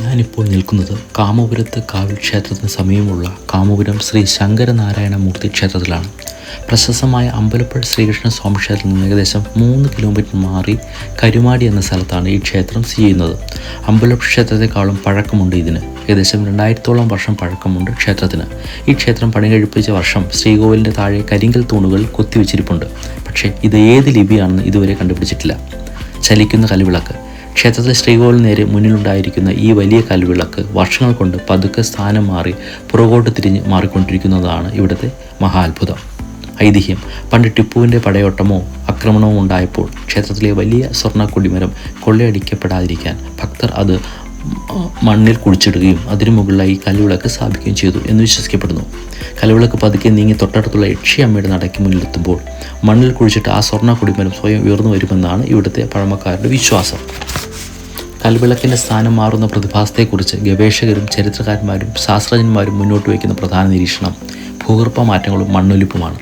ഞാനിപ്പോൾ നിൽക്കുന്നത് കാമപുരത്ത് കാവിൽ ക്ഷേത്രത്തിന് സമീപമുള്ള കാമപുരം ശ്രീ ശങ്കരനാരായണ മൂർത്തി ക്ഷേത്രത്തിലാണ്. പ്രശസ്തമായ അമ്പലപ്പുഴ ശ്രീകൃഷ്ണ സ്വാമി ക്ഷേത്രത്തിൽ നിന്ന് ഏകദേശം 3 കിലോമീറ്റർ മാറി കരുമാടി എന്ന സ്ഥലത്താണ് ഈ ക്ഷേത്രം സ്ഥിതി ചെയ്യുന്നത്. അമ്പലപ്പുഴ ക്ഷേത്രത്തെക്കാളും പഴക്കമുണ്ട് ഇതിന്. ഏകദേശം 2000-ഓളം വർഷം പഴക്കമുണ്ട് ക്ഷേത്രത്തിന്. ഈ ക്ഷേത്രം പണികഴിപ്പിച്ച വർഷം ശ്രീകോവിലിൻ്റെ താഴെ കരിങ്കൽ തൂണുകൾ കൊത്തിവെച്ചിരിപ്പുണ്ട്. പക്ഷേ ഇത് ഏത് ലിപിയാണെന്ന് ഇതുവരെ കണ്ടുപിടിച്ചിട്ടില്ല. ചലിക്കുന്ന കൽവിളക്ക്. ക്ഷേത്രത്തിലെ ശ്രീകോവിലിന് നേരെ മുന്നിലുണ്ടായിരിക്കുന്ന ഈ വലിയ കൽവിളക്ക് വർഷങ്ങൾ കൊണ്ട് പതുക്കെ സ്ഥാനം മാറി പുറകോട്ട് തിരിഞ്ഞ് മാറിക്കൊണ്ടിരിക്കുന്നതാണ് ഇവിടുത്തെ മഹാത്ഭുതം. ഐതിഹ്യം: പണ്ട് ടിപ്പുവിൻ്റെ പടയോട്ടമോ ആക്രമണമോ ഉണ്ടായപ്പോൾ ക്ഷേത്രത്തിലെ വലിയ സ്വർണ്ണ കൊടിമരം കൊള്ളയടിക്കപ്പെടാതിരിക്കാൻ ഭക്തർ അത് മണ്ണിൽ കുഴിച്ചിടുകയും അതിനു മുകളിലായി കൽവിളക്ക് സ്ഥാപിക്കുകയും ചെയ്തു എന്ന് വിശ്വസിക്കപ്പെടുന്നു. കൽവിളക്ക് പതുക്കെ നീങ്ങി തൊട്ടടുത്തുള്ള യക്ഷിയമ്മയുടെ നടയ്ക്ക് മുന്നിലെത്തുമ്പോൾ മണ്ണിൽ കുഴിച്ചിട്ട് ആ സ്വർണ്ണ കൊടിമരം സ്വയം ഉയർന്നു വരുമെന്നാണ് ഇവിടുത്തെ പഴമക്കാരുടെ വിശ്വാസം. കൽവിളക്കിൻ്റെ സ്ഥാനം മാറുന്ന പ്രതിഭാസത്തെക്കുറിച്ച് ഗവേഷകരും ചരിത്രകാരന്മാരും ശാസ്ത്രജ്ഞന്മാരും മുന്നോട്ട് വയ്ക്കുന്ന പ്രധാന നിരീക്ഷണം ഭൂഗർഭ മാറ്റങ്ങളും മണ്ണൊലിപ്പുമാണ്.